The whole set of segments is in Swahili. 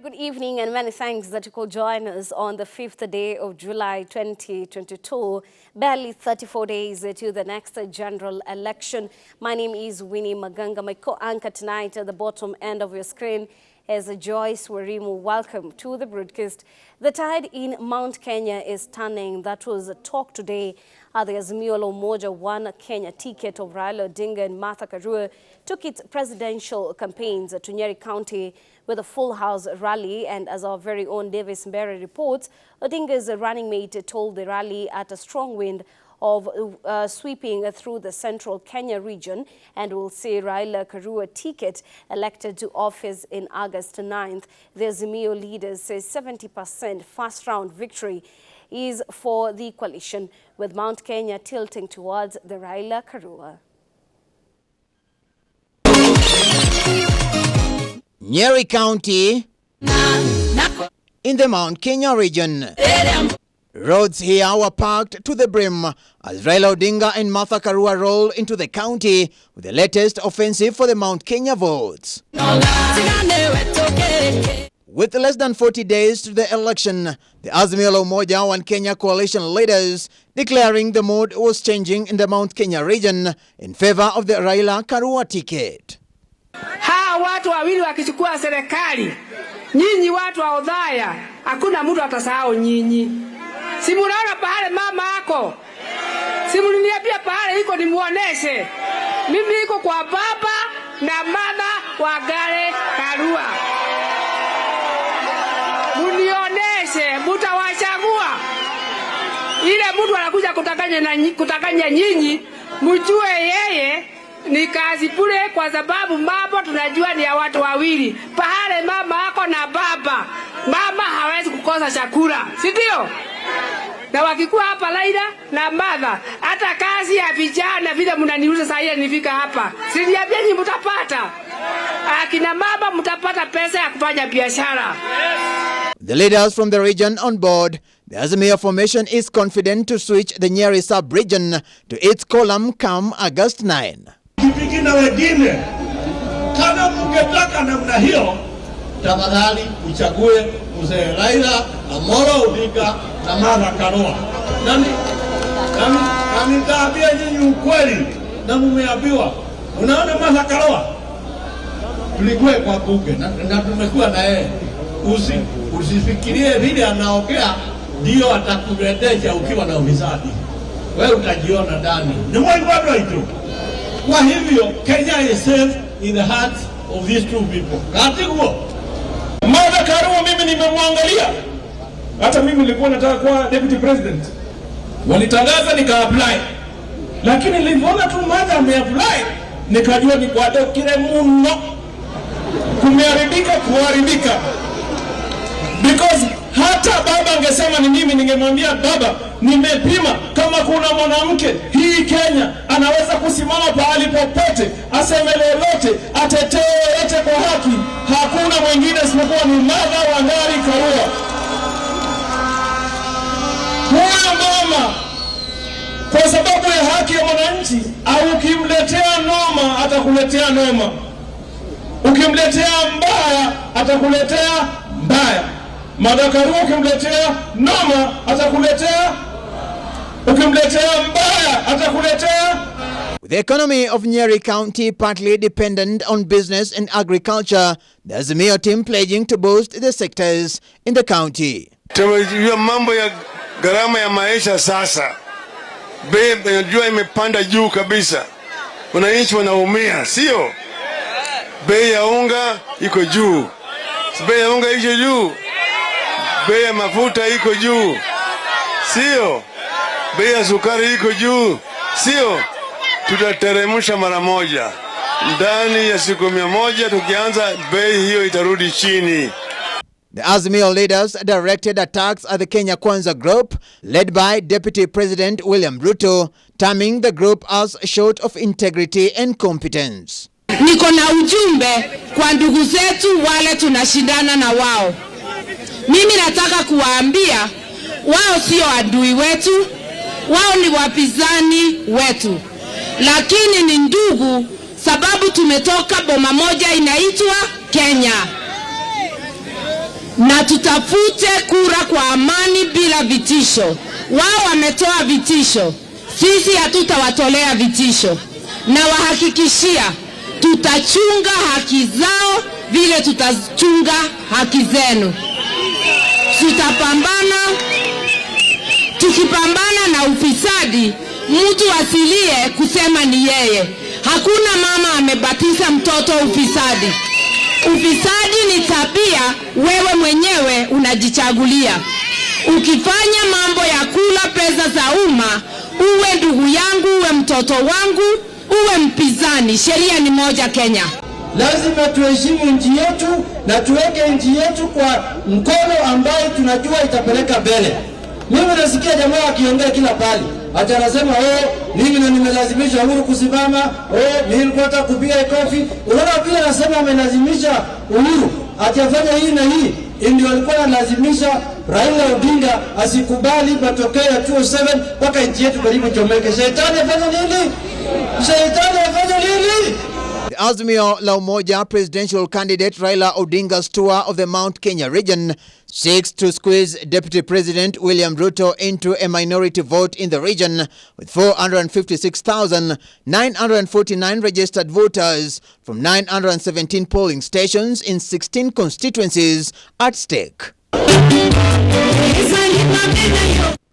Good evening and many thanks that you could join us on the 5th day of July 2022, barely 34 days to the next general election. My name is Winnie Maganga. My co-anchor tonight at the bottom end of your screen is Joyce Warimu. Welcome to the broadcast. The tide in Mount Kenya is turning. That was a talk today at the Azimio la Umoja One Kenya ticket of Raila Odinga and Martha Karua took its presidential campaigns to Nyeri County with a full house rally. And as our very own Davis Mbere reports, Odinga's running mate told the rally at a strong wind of sweeping through the central Kenya region and will see Raila Karua ticket elected to office in August 9th. The Azimio leaders say 70% first round victory is for the coalition, with Mount Kenya tilting towards the Raila Karua. Nyeri County in the Mount Kenya region. Roads here were packed to the brim as Raila Odinga and Martha Karua roll into the county with the latest offensive for the Mount Kenya votes. With less than 40 days to the election, the Azimio la Umoja One Kenya coalition leaders declaring the mood was changing in the Mount Kenya region in favor of the Raila Karua ticket. Hawa watu wawili wakichukua serikali, nyinyi watu wa Odhaya, hakuna mtu atasahau nyinyi. Si munaona pahale mama yako? Si muliniambia pahale iko nimuoneshe? Mimi iko kwa baba na mama wa Gare Karua. Munioneshe, mutawachagua. Ile mtu anakuja kutanganya nyinyi, mjue yeye ni kazi bure, kwa sababu mambo tunajua ni ya watu wawili. Pahale mama yako na baba, mama hawezi kukosa chakula, si ndio? Na wakikuwa hapa Laila na Martha, hata kazi ya vijana vile mnaniuliza sasa hivi nifika hapa, siniambia nyinyi mtapata. Akina mama mtapata pesa ya kufanya biashara. The leaders from the region on board, the Azimio formation is confident to switch the Nyeri sub-region to its column come August 9. Kipigina wengine, kama mngetaka namna hiyo, tafadhali uchague mzee Raila Amolo Odinga na Martha Karua. Nani nitaambia nyinyi ukweli na mmeambiwa. Unaona Martha Karua? Tulikuwa kwa bunge na tumekuwa na yeye. Usifikirie vile anaongea ndio atakuendesha ukiwa na ufisadi. Wewe utajiona ndani. Ni mwanzo bado hicho. Kwa hivyo Kenya is safe in the hearts of these two people. Katiguo. Martha Karua mimi nimemwangalia. Hata mimi nilikuwa nataka kuwa deputy president. Walitangaza nika-apply. Lakini nilipoona tu Martha ame-apply, nikajua ni kwa kile muno kumeharibika kuharibika. Because hata baba angesema ni mimi, ningemwambia baba, nimepima kama kuna mwanamke hii Kenya anaweza kusimama pahali popote, aseme lolote, atetee yote kwa haki, hakuna mwingine isipokuwa ni Martha Wangari Karua. Huyo mama, kwa sababu ya haki ya mwananchi, au ukimletea noma atakuletea noma, ukimletea mbaya atakuletea mbaya. Martha Karua ukimletea noma atakuletea, ukimletea mbaya atakuletea. With the economy of Nyeri County partly dependent on business and agriculture, the Azimio team pledging to boost the sectors in the county. Tumejua mambo ya gharama ya maisha sasa. Bei unajua imepanda juu kabisa. Wananchi wanaumia, sio? Bei ya unga iko juu. Bei ya unga iko juu. Bei ya mafuta iko juu, sio? Bei ya sukari iko juu, sio? Tutateremsha mara moja. Ndani ya siku 100 tukianza, bei hiyo itarudi chini. The Azimio leaders directed attacks at the Kenya Kwanza group, led by Deputy President William Ruto, terming the group as short of integrity and competence. Niko na ujumbe kwa ndugu zetu wale tunashindana na wao. Mimi nataka kuwaambia wao sio adui wetu, wao ni wapinzani wetu. Lakini ni ndugu sababu tumetoka boma moja inaitwa Kenya. na tutafute kura kwa amani bila vitisho. Wao wametoa vitisho, sisi hatutawatolea vitisho, na wahakikishia tutachunga haki zao vile tutachunga haki zenu. Tukipambana na ufisadi, mtu asilie kusema ni yeye. Hakuna mama amebatiza mtoto ufisadi. Ufisadi ni tabia wewe mwenyewe unajichagulia. Ukifanya mambo ya kula pesa za umma, uwe ndugu yangu, uwe mtoto wangu, uwe mpinzani, sheria ni moja Kenya. Lazima tuheshimu nchi yetu na tuweke nchi yetu kwa mkono ambayo tunajua itapeleka mbele. Mimi nasikia jamaa akiongea kila pale. Ati anasema mimi na nimelazimisha Uhuru kusimama, mimi nilikuwa kupiga kofi. Unaona vile anasema amelazimisha Uhuru ati afanye hii na hii. Ndio alikuwa analazimisha Raila Odinga asikubali matokeo ya 2007 mpaka nchi yetu karibu chomeke. Shetani afanye nini? Shetani afanye nini? The Azimio la Umoja presidential candidate Raila Odinga's tour of the Mount Kenya region seeks to squeeze Deputy President William Ruto into a minority vote in the region with 456,949 registered voters from 917 polling stations in 16 constituencies at stake.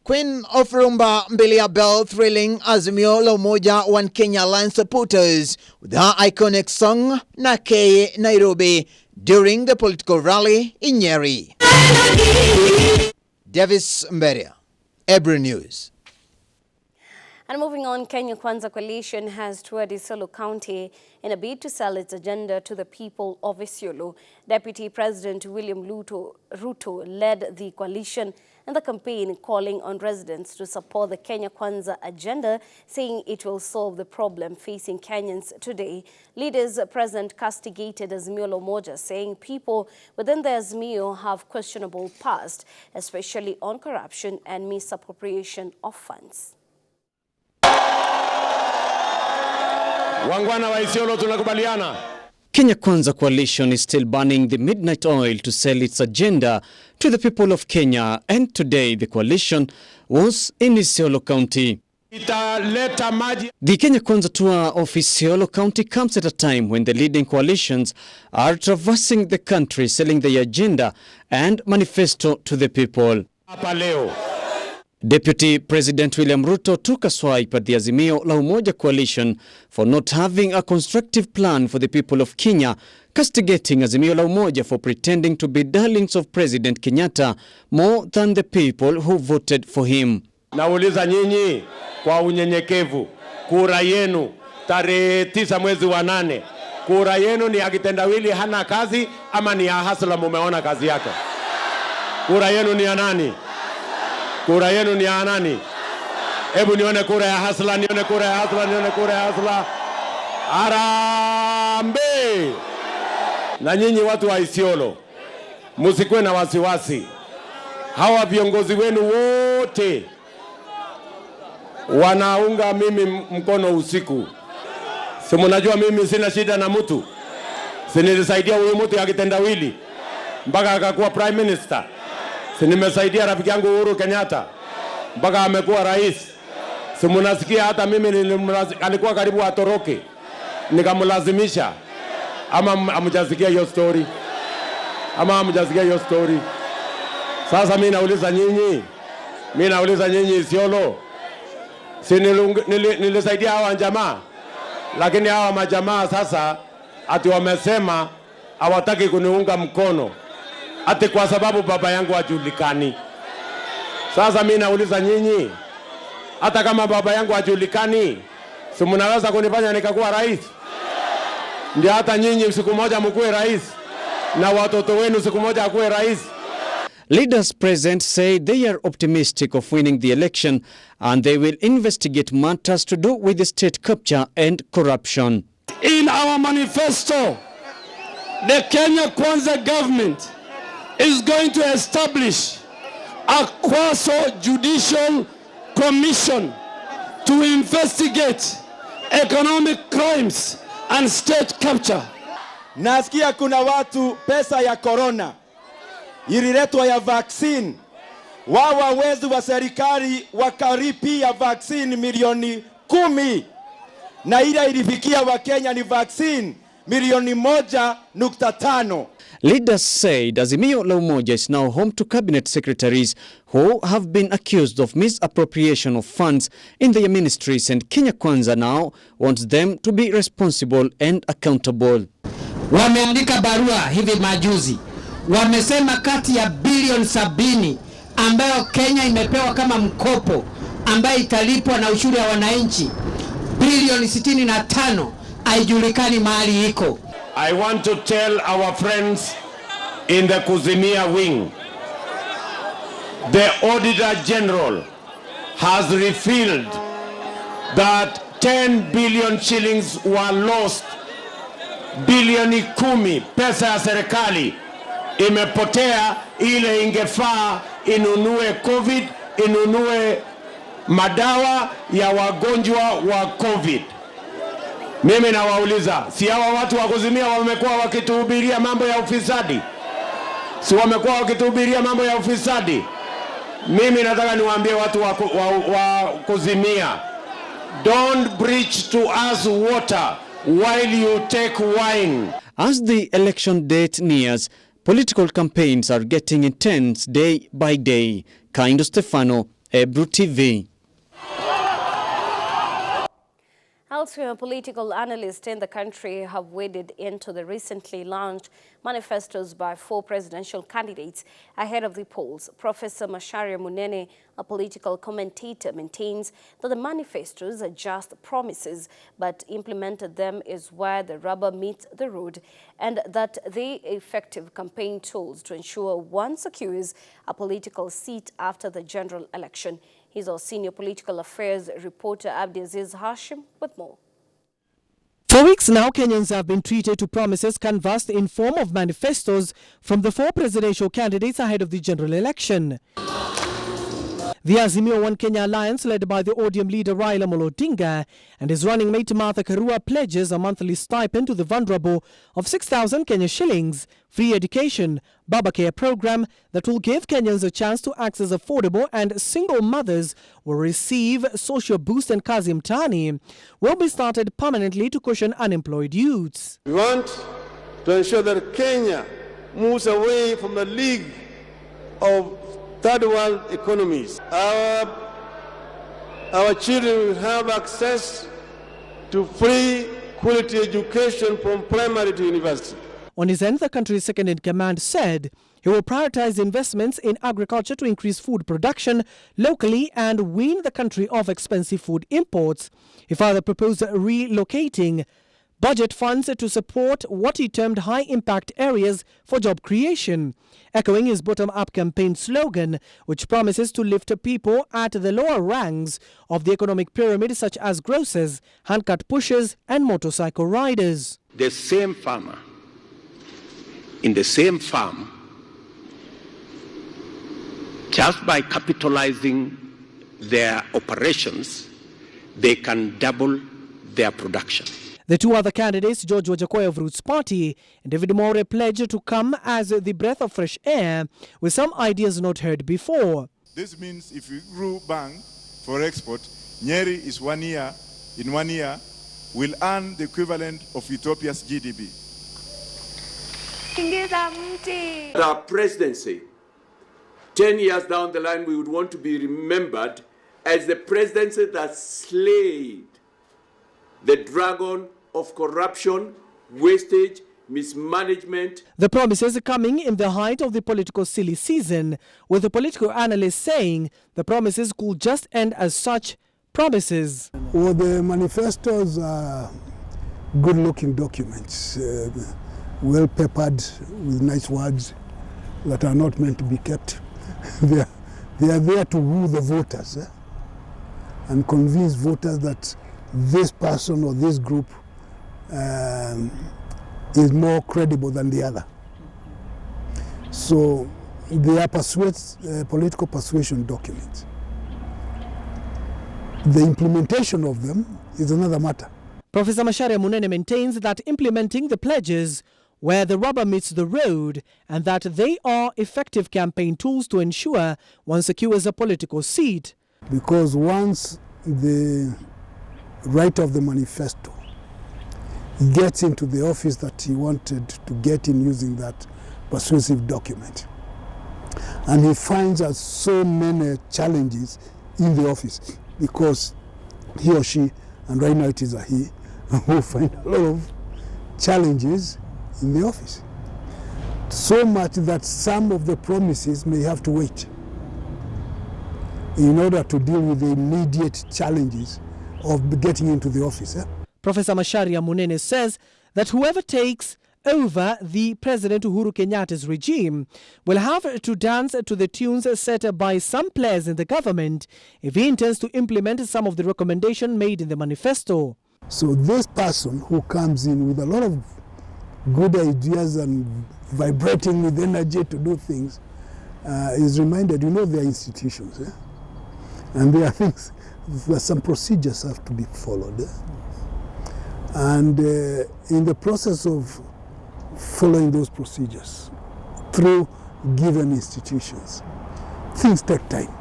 Queen of Rumba Mbilia Bell thrilling Azimio la Umoja One Kenya Alliance supporters with her iconic song Nakeye Nairobi during the political rally in Nyeri. Davis Mberia, Ebru News. And moving on, Kenya Kwanza Coalition has toured Isiolo County in a bid to sell its agenda to the people of Isiolo. Deputy President William Ruto led the coalition in the campaign, calling on residents to support the Kenya Kwanza agenda, saying it will solve the problem facing Kenyans today. Leaders present castigated Azimio la Umoja, saying people within the Azimio have questionable past, especially on corruption and misappropriation of funds. Wangwana wa Isiolo tunakubaliana. Kenya Kwanza Coalition is still burning the midnight oil to sell its agenda to the people of Kenya, and today the coalition was in Isiolo County. The Kenya Kwanza tour of Isiolo County comes at a time when the leading coalitions are traversing the country selling their agenda and manifesto to the people. Deputy President William Ruto took a swipe at the Azimio la Umoja coalition for not having a constructive plan for the people of Kenya, castigating Azimio la Umoja for pretending to be darlings of President Kenyatta more than the people who voted for him. Nauliza nyinyi kwa unyenyekevu, kura yenu tarehe 9 mwezi wa 8, kura yenu ni ya kitendawili hana kazi ama ni ya hasla mumeona kazi yake? Kura yenu ni ya nani? Kura yenu ni ya nani? Hebu nione kura ya hasla, nione kura ya hasla, nione kura ya hasla. Arambe! Na nyinyi watu wa Isiolo, msikuwe na wasiwasi. Hawa viongozi wenu wote wanaunga mimi mkono usiku. Si mnajua mimi sina shida na mtu. Si nilisaidia huyu mtu ya kitendawili mpaka akakuwa prime minister. Si nimesaidia rafiki yangu Uhuru Kenyatta mpaka amekuwa rais. Si mnasikia hata mimi alikuwa karibu atoroke nikamlazimisha. Ama amjasikia hiyo story? Ama amjasikia hiyo story? Sasa mimi nauliza nyinyi Isiolo, si nilisaidia hawa jamaa, lakini hawa majamaa sasa ati wamesema hawataki kuniunga mkono ati kwa sababu baba yangu hajulikani. Sasa mimi nauliza nyinyi, hata kama baba yangu hajulikani, si mnaweza kunifanya nikakuwa rais? Ndio hata nyinyi siku moja mkuwe rais na watoto wenu siku moja akuwe rais. Leaders present say they are optimistic of winning the election and they will investigate matters to do with the state capture and corruption. In our manifesto, the Kenya Kwanza government is going to establish a quasi-judicial commission to investigate economic crimes and state capture. Nasikia kuna watu pesa ya corona ililetwa ya vaccine. Wawa wezi wa serikali wakaripia vaccine milioni 10 na ile ilifikia wa Kenya ni vaccine milioni 1.5. Leaders said Azimio la Umoja is now home to cabinet secretaries who have been accused of misappropriation of funds in their ministries, and Kenya Kwanza now wants them to be responsible and accountable. Wameandika barua hivi majuzi. Wamesema kati ya bilioni 70 ambayo Kenya imepewa kama mkopo ambayo italipwa na ushuru ya wananchi, bilioni 65 haijulikani mahali iko. I want to tell our friends in the Kuzimia wing, the Auditor General has revealed that 10 billion shillings were lost. Bilioni 10 pesa ya serikali imepotea, ile ingefaa inunue COVID, inunue madawa ya wagonjwa wa COVID. Mimi nawauliza, si hawa watu wa Kuzimia wamekuwa wakituhubiria mambo ya ufisadi? Si wamekuwa wakituhubiria mambo ya ufisadi? Mimi nataka niwaambie watu wa Kuzimia, don't breach to us water while you take wine. As the election date nears, political campaigns are getting intense day by day. Kaindo Stefano, Ebru TV. Elsewhere, political analysts in the country have waded into the recently launched manifestos by 4 presidential candidates ahead of the polls. Professor Macharia Munene, a political commentator, maintains that the manifestos are just promises, but implemented them is where the rubber meets the road, and that they are effective campaign tools to ensure one secures a political seat after the general election. He's our senior political affairs reporter, Abdiaziz Hashim, with more. For weeks now, Kenyans have been treated to promises canvassed in form of manifestos from the 4 presidential candidates ahead of the general election. The Azimio One Kenya Alliance, led by the ODM leader Raila Amolo Odinga and his running mate Martha Karua, pledges a monthly stipend to the vulnerable of 6,000 Kenya shillings, free education, Baba Care program that will give Kenyans a chance to access affordable, and single mothers will receive social boost, and Kazi Mtaani will be started permanently to cushion unemployed youths. We want to ensure that Kenya moves away from the league of third world economies. Our children will have access to free quality education from primary to university. On his end, the country's second-in-command said he will prioritize investments in agriculture to increase food production locally and wean the country off expensive food imports. He further proposed relocating budget funds to support what he termed high-impact areas for job creation, echoing his bottom-up campaign slogan, which promises to lift people at the lower ranks of the economic pyramid, such as grocers, handcart pushers, and motorcycle riders. The same farmer in the same farm, just by capitalizing their operations, they can double their production. The 2 other candidates, George Wajakoya of Roots Party and David More, pledged to come as the breath of fresh air with some ideas not heard before. This means if we grew bang for export, Nyeri is 1 year, in 1 year, will earn the equivalent of Ethiopia's GDP. Our presidency, 10 years down the line, we would want to be remembered as the presidency that slayed the dragon of corruption, wastage, mismanagement. The promises are coming in the height of the political silly season, with the political analysts saying the promises could just end as such promises. Well, the manifestos are good-looking documents, well peppered with nice words that are not meant to be kept. They are there to woo the voters and convince voters that this person or this group is more credible than the other. So they are political persuasion documents. The implementation of them is another matter. Professor Macharia Munene maintains that implementing the pledges where the rubber meets the road, and that they are effective campaign tools to ensure one secures a political seat. Because once the writer of the manifesto gets into the office that he wanted to get in using that persuasive document, and he finds out so many challenges in the office, because he or she, and right now it is a he, will find a lot of challenges in the office. So much that some of the promises may have to wait in order to deal with the immediate challenges of getting into the office. Professor Macharia Munene says that whoever takes over the President Uhuru Kenyatta's regime will have to dance to the tunes set by some players in the government if he intends to implement some of the recommendations made in the manifesto. So this person who comes in with a lot of good ideas and vibrating with energy to do things is reminded, there are institutions, and there are things, some procedures have to be followed. And in the process of following those procedures through given institutions, things take time.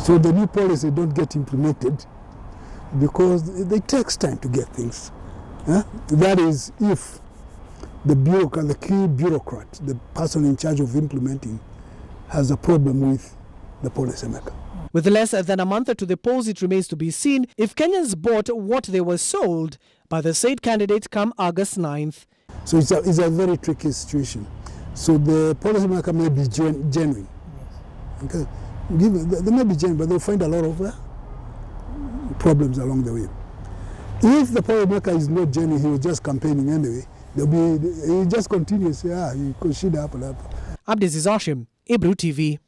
So the new policy don't get implemented because it takes time to get things. That is, if the bureaucrat, the key bureaucrat, the person in charge of implementing, has a problem with the policymaker. With less than a month to the polls, it remains to be seen if Kenyans bought what they were sold by the said candidate come August 9th. So it's a very tricky situation. So the policymaker may be genuine. Okay? They may be genuine, but they'll find a lot of problems along the way. If the policymaker is not genuine, he was just campaigning anyway, he'll just continue to say, you could shit up and up. Abdiaziz Hashim, Ibru TV.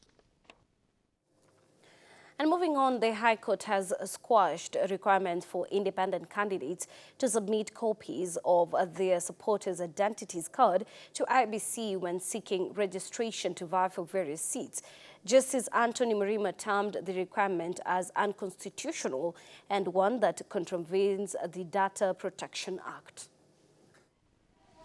And moving on, the High Court has squashed a requirement for independent candidates to submit copies of their supporters' identities card to IBC when seeking registration to vie for various seats. Justice Anthony Mrima termed the requirement as unconstitutional and one that contravenes the Data Protection Act.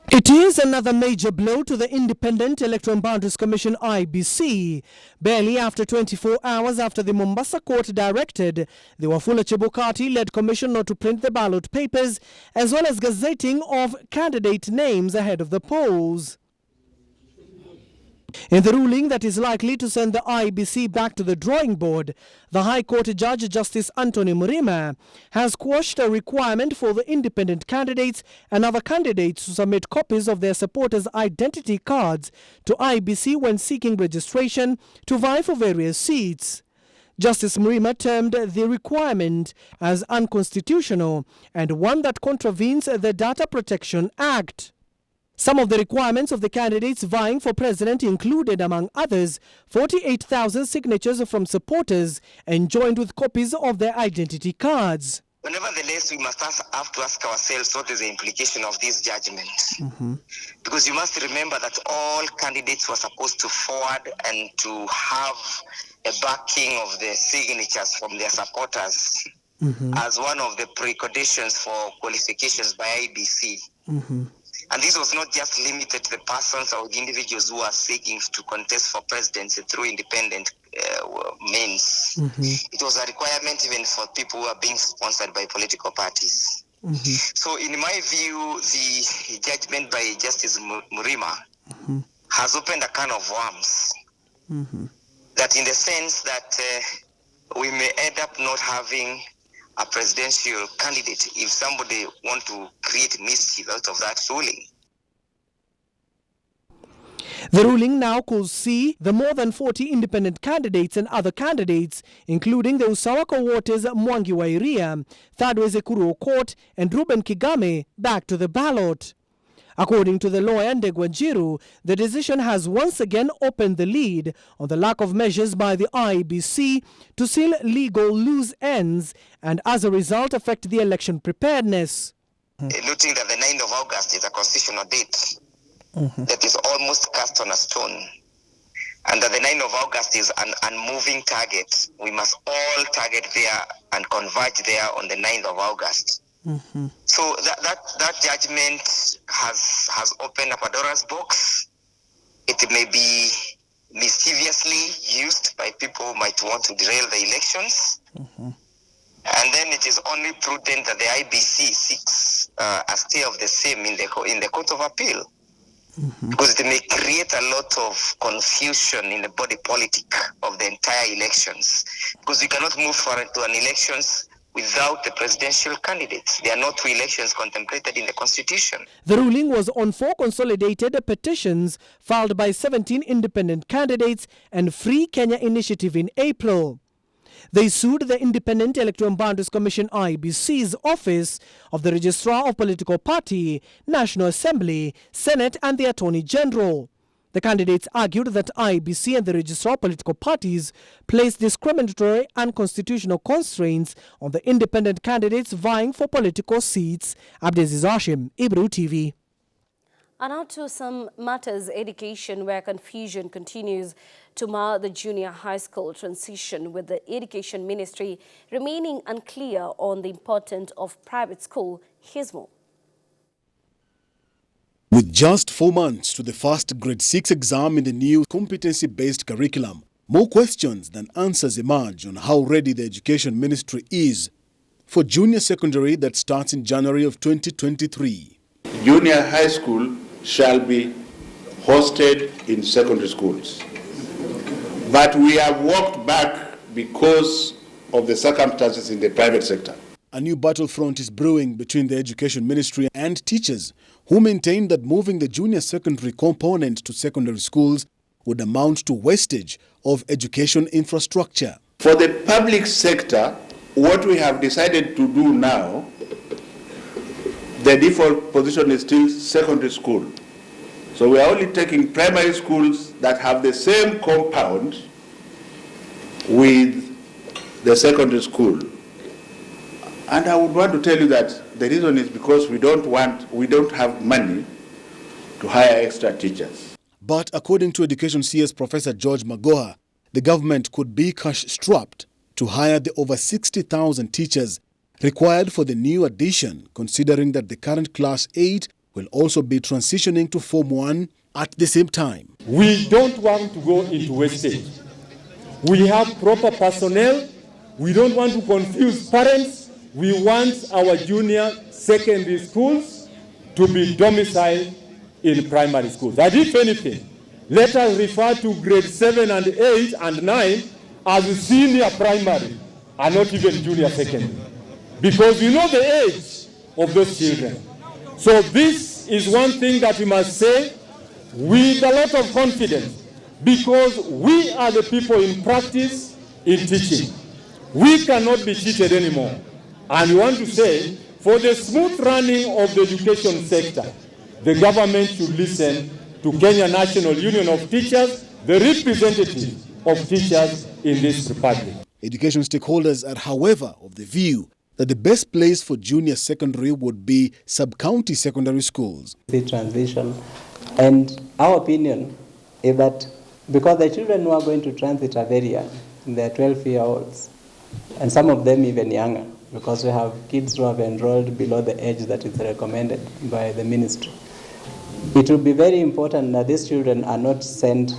It is another major blow to the Independent Electoral Boundaries Commission (IBC). Barely after 24 hours after the Mombasa court directed the Wafula Chebukati-led commission not to print the ballot papers as well as gazetting of candidate names ahead of the polls. In the ruling that is likely to send the IBC back to the drawing board, the High Court Judge Justice Anthony Mrima has quashed a requirement for the independent candidates and other candidates to submit copies of their supporters' identity cards to IBC when seeking registration to vie for various seats. Justice Mrima termed the requirement as unconstitutional and one that contravenes the Data Protection Act. Some of the requirements of the candidates vying for president included, among others, 48,000 signatures from supporters and joined with copies of their identity cards. But nevertheless, we must have to ask ourselves what is the implication of this judgment. Because you must remember that all candidates were supposed to forward and to have a backing of the signatures from their supporters as one of the preconditions for qualifications by IBC. And this was not just limited to the persons or the individuals who are seeking to contest for presidency through independent means. It was a requirement even for people who are being sponsored by political parties. So in my view, the judgment by Justice Mrima has opened a can of worms. That in the sense that we may end up not having a presidential candidate if somebody want to create mischief out of that ruling. The ruling now could see the more than 40 independent candidates and other candidates, including the Usawako Waters Mwangi wa Iria, Thadwe Zekuru Okot and Ruben Kigame, back to the ballot. According to the lawyer Ndegwa Njiru, the decision has once again opened the lead on the lack of measures by the IEBC to seal legal loose ends and as a result affect the election preparedness. Noting that the 9th of August is a constitutional date that is almost cast on a stone, and that the 9th of August is an unmoving target. We must all target there and converge there on the 9th of August. So that judgment has opened a Pandora's box. It may be mischievously used by people who might want to derail the elections. And then it is only prudent that the IBC seeks a stay of the same in the Court of Appeal. Because it may create a lot of confusion in the body politic of the entire elections. Because we cannot move to an elections without the presidential candidates. There are no two elections contemplated in the Constitution. The ruling was on 4 consolidated petitions filed by 17 independent candidates and Free Kenya Initiative in April. They sued the Independent Electoral Boundaries Commission IEBC's office of the Registrar of Political Party, National Assembly, Senate and the Attorney General. The candidates argued that IEBC and the Registrar of Political Parties placed discriminatory and constitutional constraints on the independent candidates vying for political seats. Abdelaziz Hashim, Ibru TV. And now to some matters education, where confusion continues to mar the junior high school transition, with the Education Ministry remaining unclear on the importance of private school. Here's more. With just 4 months to the first grade 6 exam in the new competency-based curriculum, more questions than answers emerge on how ready the Education Ministry is for junior secondary that starts in January of 2023. Junior high school shall be hosted in secondary schools. But we have walked back because of the circumstances in the private sector. A new battlefront is brewing between the Education Ministry and teachers, who maintain that moving the junior secondary component to secondary schools would amount to wastage of education infrastructure. For the public sector, what we have decided to do now, the default position is still secondary school. So we are only taking primary schools that have the same compound with the secondary school. And I would want to tell you that the reason is because we don't have money to hire extra teachers. But according to Education CS Professor George Magoha, the government could be cash-strapped to hire the over 60,000 teachers required for the new addition, considering that the current Class 8 will also be transitioning to Form 1 at the same time. We don't want to go into wastage. We have proper personnel. We don't want to confuse parents. We want our junior secondary schools to be domiciled in primary schools. And if anything, let us refer to grade 7 and 8 and 9 as senior primary and not even junior secondary. Because we know the age of those children. So this is one thing that we must say with a lot of confidence, because we are the people in practice in teaching. We cannot be cheated anymore. And we want to say, for the smooth running of the education sector, the government should listen to Kenya National Union of Teachers, the representative of teachers in this republic. Education stakeholders are, however, of the view that the best place for junior secondary would be sub-county secondary schools. The transition, and our opinion is that because the children who are going to transit are very young, they're 12-year-olds, and some of them even younger, because we have kids who have enrolled below the age that is recommended by the ministry. It will be very important that these children are not sent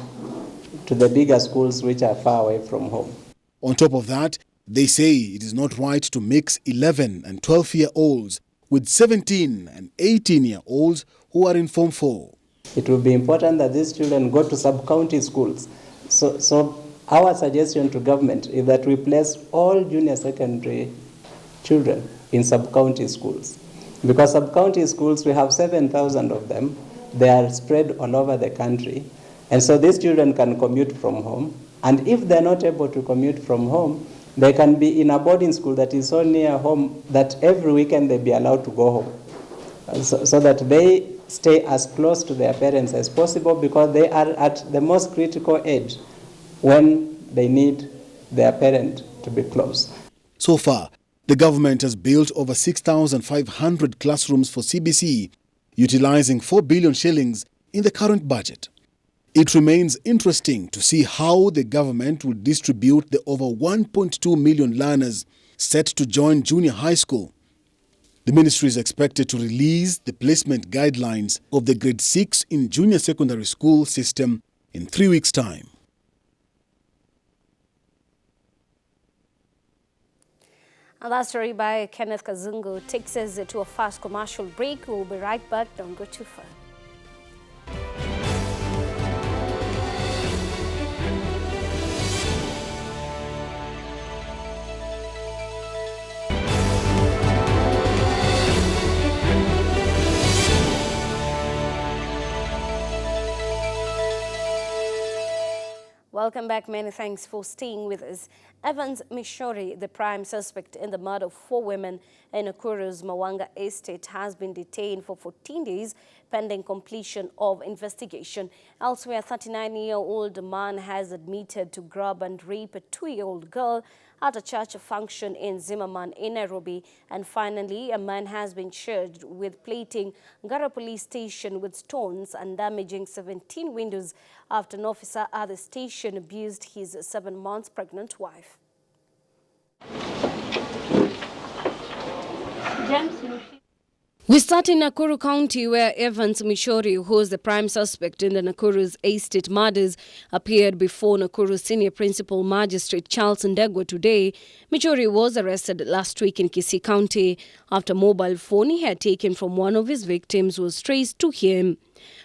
to the bigger schools which are far away from home. On top of that, they say it is not right to mix 11 and 12-year-olds with 17 and 18-year-olds who are in Form 4. It will be important that these children go to sub-county schools. So our suggestion to government is that we place all junior secondary children in sub-county schools. Because sub-county schools, we have 7,000 of them. They are spread all over the country. And so these children can commute from home. And if they're not able to commute from home, they can be in a boarding school that is so near home that every weekend they be allowed to go home. So that they stay as close to their parents as possible, because they are at the most critical age when they need their parent to be close. So far, the government has built over 6,500 classrooms for CBC, utilizing 4 billion shillings in the current budget. It remains interesting to see how the government will distribute the over 1.2 million learners set to join junior high school. The ministry is expected to release the placement guidelines of the grade 6 in junior secondary school system in 3 weeks' time. And that story by Kenneth Kazungu takes us to a fast commercial break. We'll be right back. Don't go too far. Welcome back. Many thanks for staying with us. Evans Mishori, the prime suspect in the murder of 4 women in Nakuru's Maganga estate, has been detained for 14 days pending completion of investigation. Elsewhere, a 39-year-old man has admitted to grab and rape a 2-year-old girl at a church function in Zimmerman in Nairobi. And finally, a man has been charged with plating Ngara police station with stones and damaging 17 windows after an officer at the station abused his 7 months pregnant wife. We start in Nakuru County, where Evans Mishori, who is the prime suspect in the Nakuru's estate murders, appeared before Nakuru Senior Principal Magistrate Charles Ndegwa today. Mishori was arrested last week in Kisii County after a mobile phone he had taken from one of his victims was traced to him.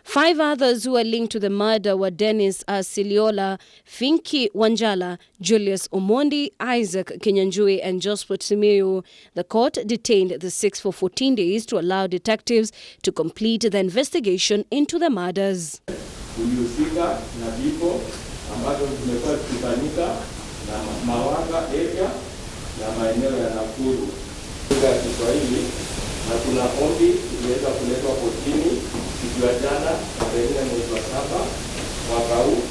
5 others who are linked to the murder were Dennis Asiliola, Finki Wanjala, Julius Omondi, Isaac Kinyanjui and Josphat Simiyu. The court detained the 6 for 14 days to allow detectives to complete the investigation into the murders. Ulihusika na vifo ambazo zimekuwa zikifanyika na Maganga area na maeneo ya Nakuru ya Kiswahili, na kuna ombi iliweza kuletwa kotini siku ya jana tarehe 4 mwezi wa 7 mwaka huu.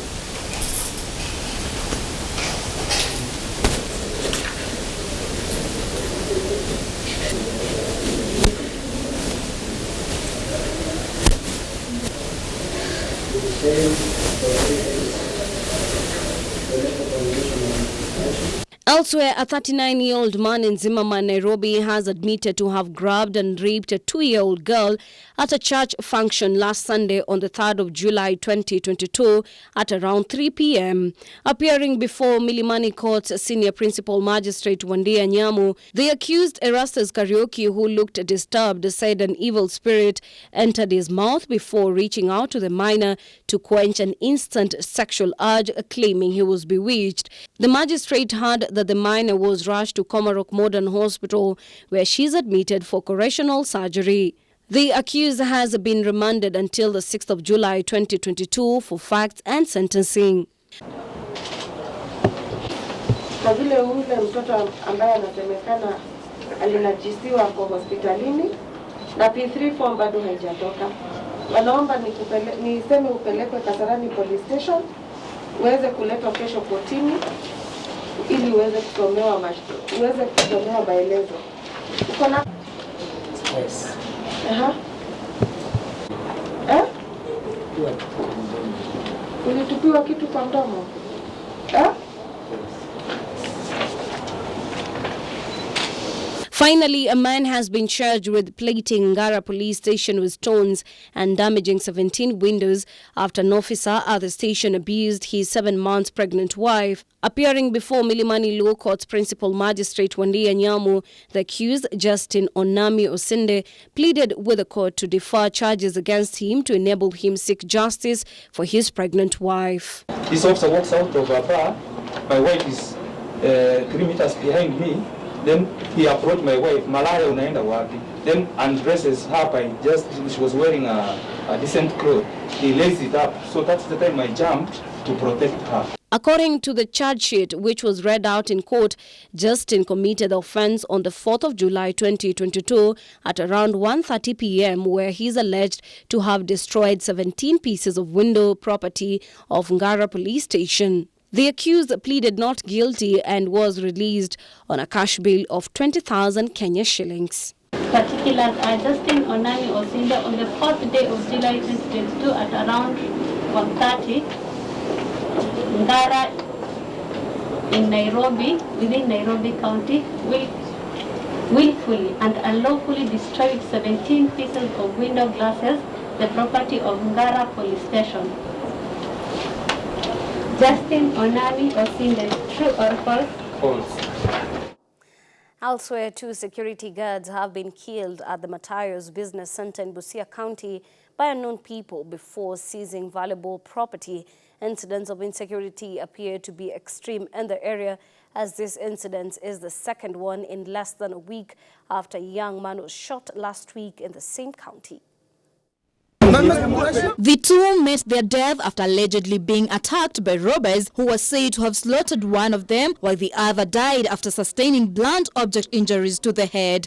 Elsewhere, a 39-year-old man in Zimmerman, Nairobi, has admitted to have grabbed and raped a 2-year-old girl at a church function last Sunday on the 3rd of July 2022 at around 3 p.m. Appearing before Milimani Court's Senior Principal Magistrate Wandia Nyamu, the accused Erastus Karaoke, who looked disturbed, said an evil spirit entered his mouth before reaching out to the minor to quench an instant sexual urge, claiming he was bewitched. The magistrate heard that the minor was rushed to Komarok Modern Hospital, where she's admitted for correctional surgery. The accused has been remanded until the 6th of July 2022 for facts and sentencing. Na vile ule mtoto ambaye anasemekana alinajisiwa kwa hospitalini na P3 form bado haijatoka. Wanaomba niseme upelekwe Kasarani Police Station, uweze kuletwa kesho kotini ili uweze kusomewa maelezo. Uko na? Yes. Ulitupiwa kitu kwa mdomo? Finally, a man has been charged with plating Ngara police station with stones and damaging 17 windows after an officer at the station abused his 7 months pregnant wife. Appearing before Milimani Law Court's Principal Magistrate Wandia Nyamu, the accused, Justin Onami Osinde, pleaded with the court to defer charges against him to enable him seek justice for his pregnant wife. This officer walks out of a bar. My wife is 3 meters behind me. Then he approached my wife, Malaya unaenda wapi? Then undresses her by she was wearing a decent clothes. He lays it up. So that's the time I jumped to protect her. According to the charge sheet, which was read out in court, Justin committed the offense on the 4th of July 2022 at around 1:30 p.m., where he is alleged to have destroyed 17 pieces of window property of Ngara Police Station. The accused pleaded not guilty and was released on a cash bail of 20,000 Kenya shillings. Particulars are Justin Onani Osinda on the 4th day of July 2022 at around 1:30, Ngara in Nairobi, within Nairobi County, with willfully and unlawfully destroyed 17 pieces of window glasses, the property of Ngara Police Station. Justin Onami Osinde, true or false? False. Elsewhere, 2 security guards have been killed at the Matayos Business Center in Busia County by unknown people before seizing valuable property. Incidents of insecurity appear to be extreme in the area, as this incident is the second one in less than a week after a young man was shot last week in the same county. The two met their death after allegedly being attacked by robbers who were said to have slaughtered one of them, while the other died after sustaining blunt object injuries to the head.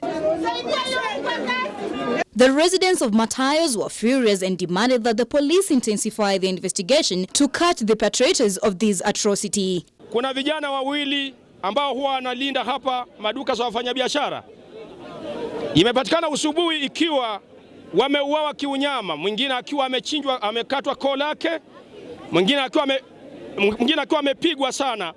The residents of Matayos were furious and demanded that the police intensify the investigation to catch the perpetrators of this atrocity. Kuna vijana wawili ambao huwa wanalinda hapa maduka za wafanyabiashara. Imepatikana usubuhi ikiwa wameuawa kiunyama, mwingine akiwa amechinjwa, amekatwa koo lake, mwingine akiwa amepigwa sana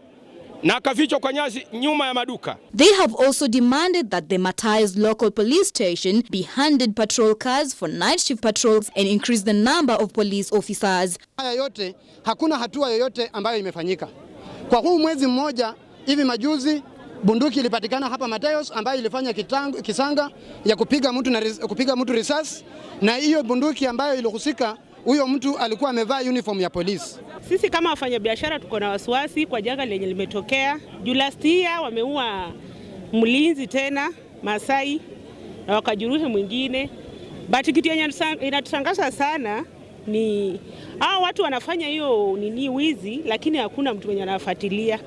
na akafichwa kwa nyasi nyuma ya maduka. They have also demanded that the Matayos local police station be handed patrol cars for night shift patrols and increase the number of police officers. Haya yote, hakuna hatua yoyote ambayo imefanyika. Kwa huu mwezi mmoja hivi majuzi bunduki ilipatikana hapa Matayos ambayo ilifanya kisanga ya kupiga mtu risasi, na hiyo bunduki ambayo ilihusika, huyo mtu alikuwa amevaa uniform ya polisi. Sisi kama wafanyabiashara tuko na wasiwasi kwa janga lenye limetokea. Last year wameua mlinzi tena Masai na wakajeruhi mwingine. But kitu yenye inatushangaza sana ni hao watu wanafanya hiyo wizi, lakini hakuna mtu mwenye anafuatilia.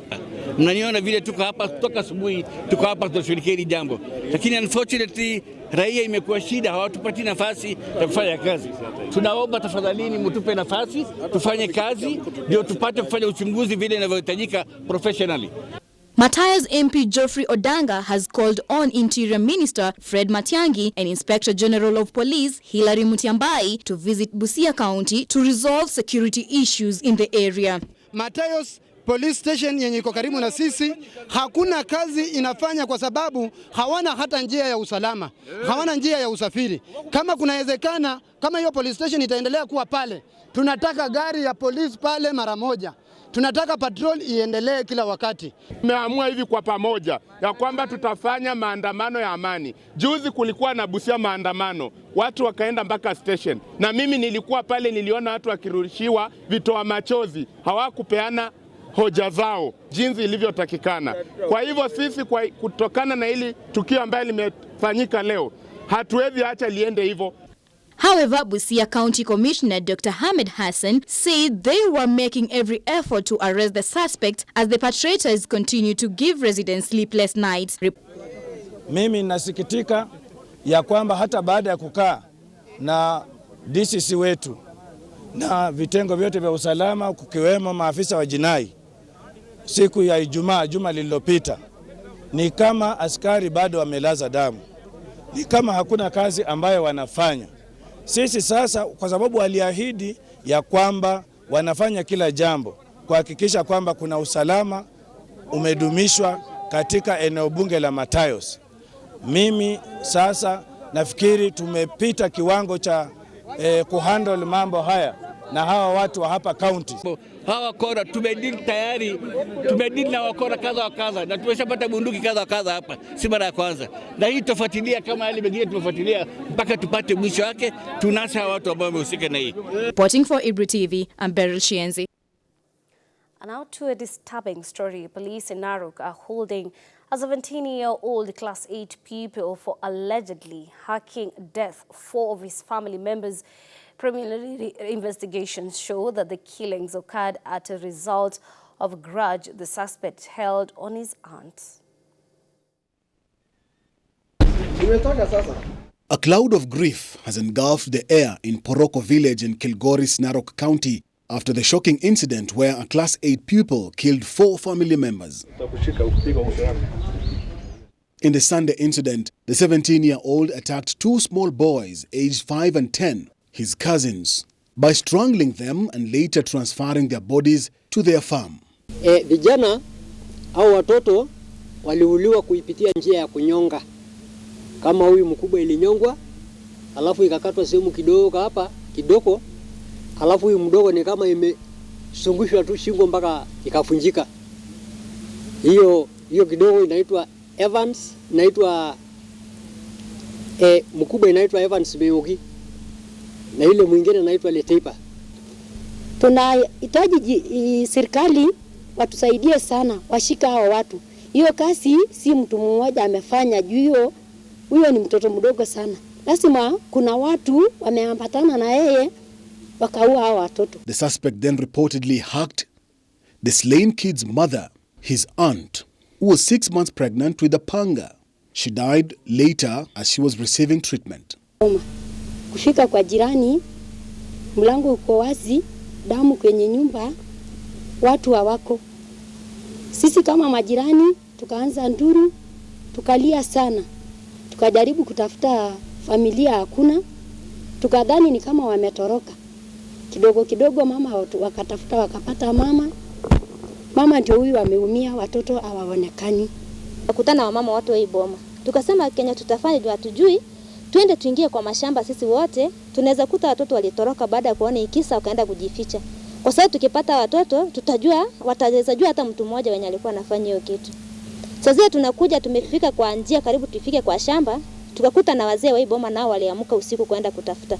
Mnaniona vile tuko hapa kutoka asubuhi, tuko hapa tunashirikia hili jambo, lakini unfortunately raia imekuwa shida, hawatupati nafasi ya kufanya kazi. Tunaomba tafadhalini mtupe nafasi tufanye kazi ndio tupate kufanya uchunguzi vile inavyohitajika professionally. Matayos MP Geoffrey Odanga has called on Interior Minister Fred Matiang'i and Inspector General of Police Hilary Mutiambai to visit Busia County to resolve security issues in the area. Matayos Police Station yenye iko karibu na sisi hakuna kazi inafanya kwa sababu hawana hata njia ya usalama, hawana njia ya usafiri. Kama kunawezekana, kama hiyo police station itaendelea kuwa pale, tunataka gari ya polisi pale mara moja. Tunataka patrol iendelee kila wakati. Tumeamua hivi kwa pamoja ya kwamba tutafanya maandamano ya amani. Juzi kulikuwa na Busia maandamano, watu wakaenda mpaka station. Na mimi nilikuwa pale, niliona watu wakirushiwa vitoa machozi, hawakupeana hoja zao jinsi ilivyotakikana. Kwa hivyo sisi kutokana na hili tukio ambalo limefanyika leo, hatuwezi acha liende hivyo. However, Busia County Commissioner Dr. Hamid Hassan said they were making every effort to arrest the suspect as the perpetrators continue to give residents sleepless nights. Mimi nasikitika ya kwamba hata baada ya kukaa na DCC wetu na vitengo vyote vya usalama kukiwemo maafisa wa jinai siku ya Ijumaa, juma lililopita, ni kama askari bado wamelaza damu, ni kama hakuna kazi ambayo wanafanya. Sisi sasa, kwa sababu waliahidi ya kwamba wanafanya kila jambo kuhakikisha kwamba kuna usalama umedumishwa katika eneo bunge la Matayos. Mimi sasa nafikiri tumepita kiwango cha kuhandle mambo haya na hawa watu wa hapa county. Hawa wakora tumedili tayari, tumedili na wakora kadha wa kadha na tumeshapata bunduki kadha wa kadha hapa, si mara ya kwanza. Na hii tufuatilia kama yale mengine tumefuatilia mpaka tupate mwisho wake, tunasa watu ambao wamehusika na hii. Reporting for Ibri TV, I'm Beryl Shienzi. And now to a disturbing story. Police in Narok are holding a 17-year-old Class 8 pupil for allegedly hacking death 4 of his family members. Preliminary investigations show that the killings occurred as a result of a grudge the suspect held on his aunt. A cloud of grief has engulfed the air in Poroko village in Kilgoris, Narok County after the shocking incident where a Class 8 pupil killed 4 family members. In the Sunday incident, the 17-year-old attacked 2 small boys aged 5 and 10, his cousins, by strangling them and later transferring their bodies to their farm. Vijana au watoto waliuliwa kuipitia njia ya kunyonga. kama huyu mkubwa ilinyongwa, alafu ikakatwa sehemu kidogo hapa kidogo, alafu huyu mdogo ni kama imesungushiwa tu shingo mpaka ikafunjika. Hiyo kidogo inaitwa Evans, inaitwa mkubwa inaitwa Evans Meugi, na ile mwingine inaitwa Leteipa. Tunahitaji serikali watusaidie sana, washika hao watu. Hiyo kazi si mtu mmoja amefanya, juu huyo ni mtoto mdogo sana. Lazima kuna watu wameambatana na yeye wakaua hao watoto. The suspect then reportedly hugged the slain kid's mother, his aunt, who was 6 months pregnant, with a panga. She died later as she was receiving treatment. Kufika kwa jirani, mlango uko wazi, damu kwenye nyumba, watu hawako. Sisi kama majirani tukaanza nduru, tukalia sana. Tukajaribu kutafuta familia, hakuna. Tukadhani ni kama wametoroka. Kidogo kidogo mama wakatafuta, wakapata mama. Mama ndio huyu ameumia, watoto hawaonekani. Tukakutana na mama watu wa Iboma. Tukasema Kenya tutafanya juu hatujui, twende tuingie kwa mashamba sisi wote, tunaweza kuta watoto walitoroka baada ya kuona ikisa wakaenda kujificha. Kwa sababu tukipata watoto tutajua, wataweza jua hata mtu mmoja wenye alikuwa anafanya hiyo kitu. Sasa tunakuja tumefika kwa njia karibu tufike kwa shamba, tukakuta na wazee wa Iboma nao waliamka usiku kwenda kutafuta.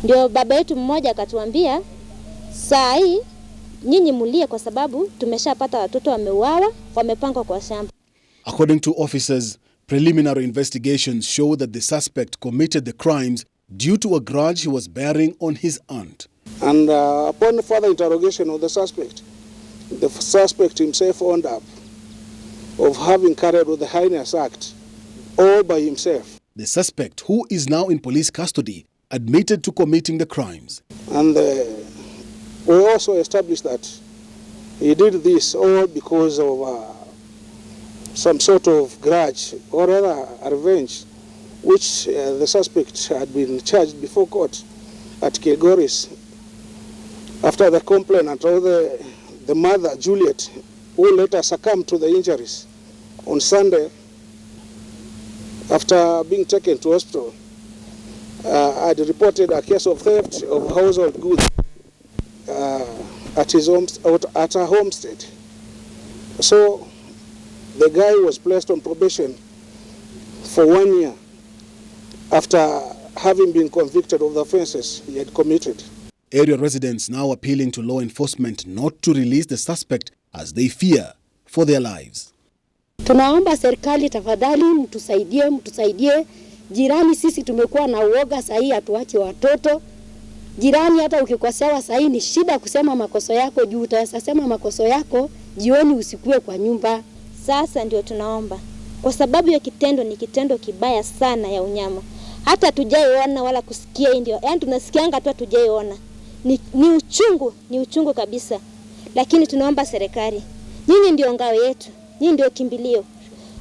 Ndio baba yetu mmoja akatuambia, saa hii nyinyi mulie kwa sababu tumeshapata watoto wameuawa, wamepangwa kwa shamba. According to officers, preliminary investigations show that the suspect committed the crimes due to a grudge he was bearing on his aunt. And upon further interrogation of the suspect himself owned up of having carried out the heinous act all by himself. The suspect, who is now in police custody, admitted to committing the crimes. And we also established that he did this all because of some sort of grudge or rather a revenge, which the suspect had been charged before court at Kilgoris after the complainant or the mother, Juliet, who later succumbed to the injuries on Sunday after being taken to hospital, had reported a case of theft of household goods at her homestead. So the guy was placed on probation for 1 year after having been convicted of the offenses he had committed. Area residents now appealing to law enforcement not to release the suspect as they fear for their lives. Tunaomba serikali tafadhali mtusaidie. Jirani sisi tumekuwa na uoga sahi, hatuache watoto. Jirani hata ukikosewa sahi ni shida kusema makosa yako, juu utasema makosa yako jioni usikue kwa nyumba. Sasa ndio tunaomba, kwa sababu hiyo kitendo ni kitendo kibaya sana ya unyama. Hata tujaiona wala kusikia, ndio yani tunasikianga tu tujaiona. Ni uchungu kabisa. Lakini tunaomba serikali, nyinyi ndio ngao yetu, nyinyi ndio kimbilio,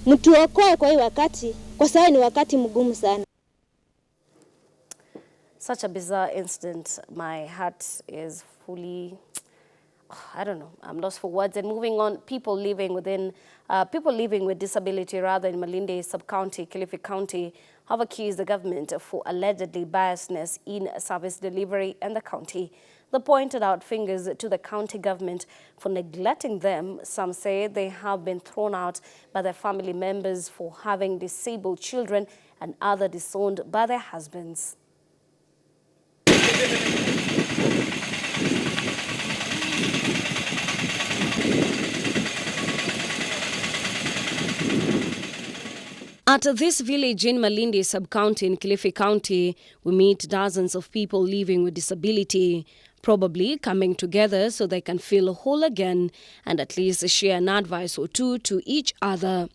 mtuokoe kwa hii wakati, kwa sababu ni wakati mgumu sana. Such a bizarre incident. My heart is fully, I don't know, I'm lost for words. And moving on, people living with disability rather in Malindi sub-county, Kilifi County, have accused the government for allegedly biasness in service delivery in the county. They pointed out fingers to the county government for neglecting them. Some say they have been thrown out by their family members for having disabled children and others disowned by their husbands. At this village in Malindi sub-county in Kilifi County, we meet dozens of people living with disability, probably coming together so they can feel whole again and at least share an advice or two to each other.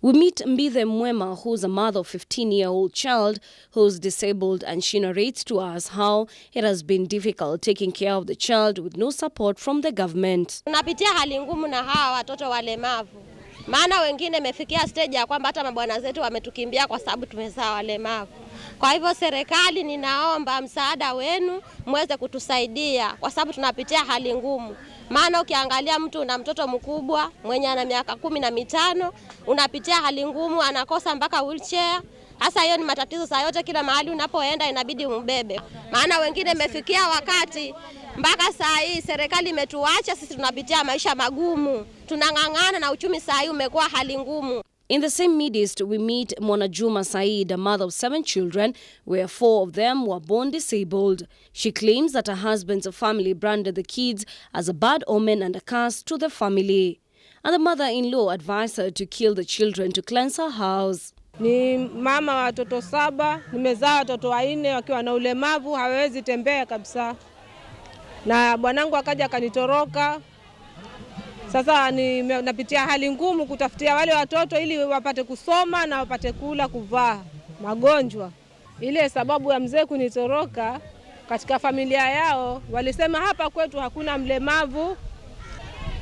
We meet Mbithe Mwema, who's a mother of a 15-year-old child who's disabled, and she narrates to us how it has been difficult taking care of the child with no support from the government. Tunapitia hali ngumu na hawa watoto walemavu. Maana wengine mefikia stage ya kwamba hata mabwana zetu wametukimbia kwa sababu tumezaa walemavu. Kwa hivyo serikali, ninaomba msaada wenu muweze kutusaidia kwa sababu tunapitia hali ngumu. Maana ukiangalia mtu una mtoto mkubwa mwenye ana miaka 15, unapitia hali ngumu, anakosa mpaka wheelchair, Sasa hiyo ni matatizo saa yote, kila mahali unapoenda inabidi umbebe. Maana wengine imefikia wakati mpaka saa hii serikali imetuacha sisi, tunapitia maisha magumu. Tunang'ang'ana na uchumi saa hii umekuwa hali ngumu. In the same midst, we meet Mona Juma Said, a mother of 7 children, where 4 of them were born disabled. She claims that her husband's family branded the kids as a bad omen and a curse to the family. And the mother-in-law advised her to kill the children to cleanse her house. Ni mama wa watoto 7, nimezaa watoto 4 wakiwa na ulemavu, hawezi tembea kabisa. Na bwanangu akaja akanitoroka. Sasa napitia hali ngumu kutafutia wale watoto ili wapate kusoma na wapate kula, kuvaa, magonjwa. Ile sababu ya mzee kunitoroka, katika familia yao walisema hapa kwetu hakuna mlemavu.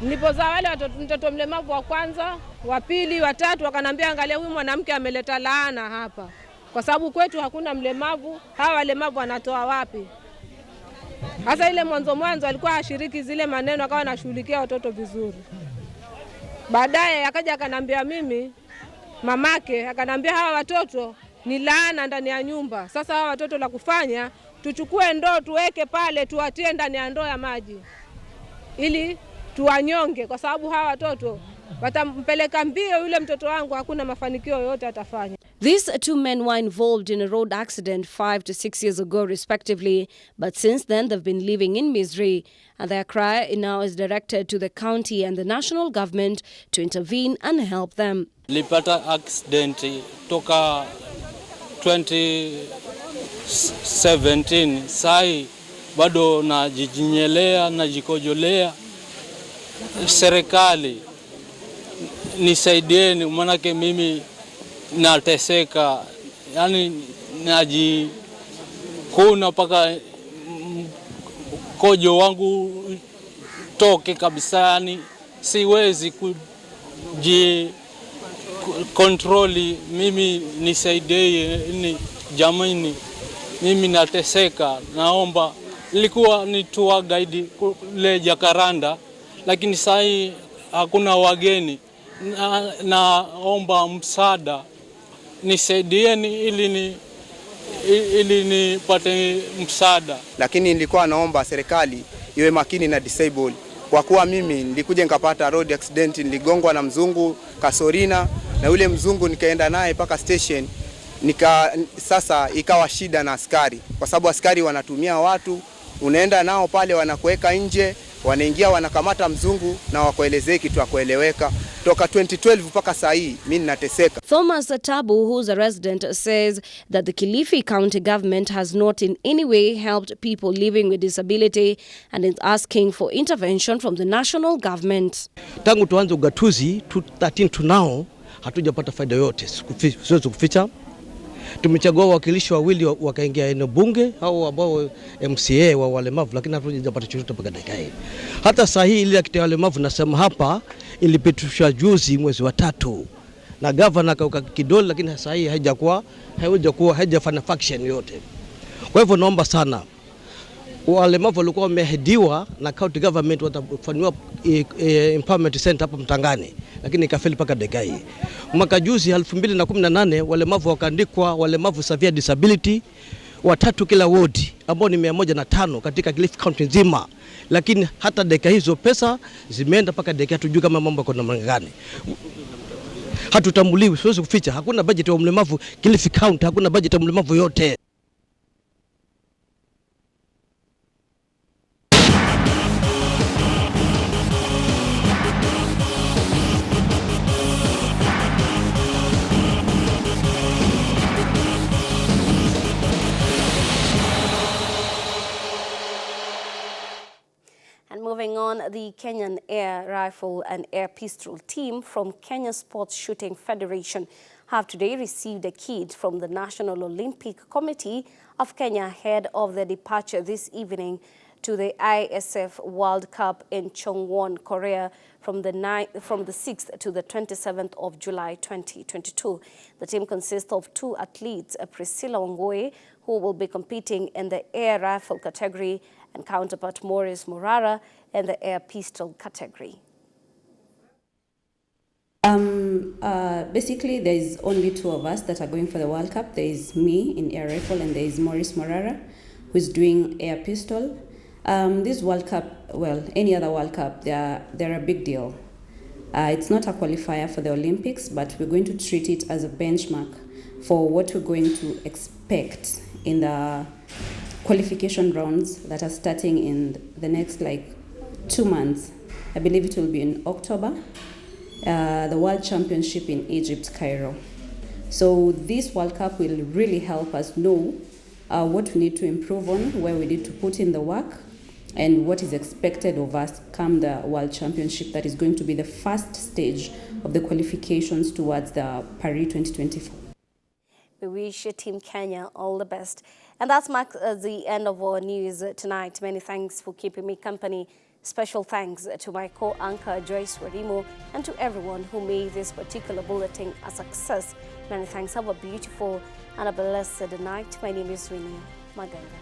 Nilipozaa wale mtoto mlemavu wa kwanza, wa pili, wa tatu, wakanambia angalia huyu mwanamke ameleta laana hapa. Kwa sababu kwetu hakuna mlemavu, hawa walemavu wanatoa wapi? Hasa ile mwanzo alikuwa hashiriki zile maneno, akawa anashughulikia watoto vizuri. Baadaye akaja akanambia mimi, mamake akanambia hawa watoto ni laana ndani ya nyumba. Sasa hawa watoto la kufanya, tuchukue ndoo tuweke pale, tuwatie ndani ya ndoo ya maji ili tuwanyonge, kwa sababu hawa watoto watampeleka mbio yule mtoto wangu, hakuna mafanikio yoyote atafanya. These 2 men were involved in a road accident 5 to 6 years ago respectively, but since then they've been living in misery, and their cry now is directed to the county and the national government to intervene and help them. Nilipata accident toka 2017, sai bado najinyelea, najikojolea. Serikali nisaidieni, manake mimi nateseka, yani najikuna paka kojo wangu toke kabisa, yani siwezi kontroli. Mimi nisaidie ni jamani, mimi nateseka. Naomba, nilikuwa ni tour guide kule Jakaranda, lakini sasa hakuna wageni. Naomba msaada, nisaidieni ili nipate msaada. Lakini nilikuwa naomba serikali iwe makini na disabled, kwa kuwa mimi nilikuja nikapata road accident, niligongwa na mzungu Kasorina, na yule mzungu nikaenda naye paka station. Sasa ikawa shida na askari, kwa sababu askari wanatumia watu, unaenda nao pale wanakuweka nje, wanaingia wanakamata mzungu na wakuelezea kitu ya kueleweka. Toka 2012 mpaka saa hii mimi nateseka. Thomas Tabu, who's a resident, says that the Kilifi County government has not in any way helped people living with disability and is asking for intervention from the national government. Tangu tuanze ugatuzi 2013 tunao hatujapata faida yote, siwezi kuficha. Tumechagua wakilishi wawili wakaingia eneo bunge au ambao MCA wa walemavu, lakini hatujapata chochote mpaka dakika hii. Hata saa hii ile ya walemavu nasema hapa ilipitishwa juzi mwezi wa 3 na governor kauka kidole, lakini saa hii haijafanya faction yote. Kwa hivyo naomba sana walemavu walikuwa wameahidiwa na county government watafanywa empowerment center hapa Mtangani, lakini ikafeli paka dakika hii. Mwaka juzi 2018 walemavu wakaandikwa walemavu severe disability 3 kila ward, ambao ni 105 katika Kilifi County nzima, lakini hata dakika hizo pesa zimeenda paka dakika, tujui kama mambo yako namna gani. Hatutambuliwi, siwezi kuficha, hakuna budget ya mlemavu Kilifi County, hakuna budget ya mlemavu yote. And moving on, the Kenyan Air Rifle and Air Pistol team from Kenya Sports Shooting Federation have today received a kit from the National Olympic Committee of Kenya ahead of their departure this evening to the ISF World Cup in Chongwon, Korea from the 6th to the 27th of July 2022. The team consists of 2 athletes, Priscilla Ongoe, who will be competing in the air rifle category, and counterpart Maurice Morara in the air pistol category. Basically, there is only 2 of us that are going for the World Cup. There is me in air rifle, and there is Maurice Morara, who is doing air pistol. This World Cup, well, any other World Cup, they're a big deal. It's not a qualifier for the Olympics, but we're going to treat it as a benchmark for what we're going to expect in the qualification rounds that are starting in the next 2 months. I believe it will be in October, the World Championship in Egypt, Cairo. So this World Cup will really help us know what we need to improve on, where we need to put in the work, and what is expected of us come the World Championship that is going to be the first stage of the qualifications towards the Paris 2024. We wish Team Kenya all the best. And that marks the end of our news tonight. Many thanks for keeping me company. Special thanks to my co-anchor Joyce Warimo and to everyone who made this particular bulletin a success. Many thanks. Have a beautiful and a blessed night. My name is Winnie Maganga.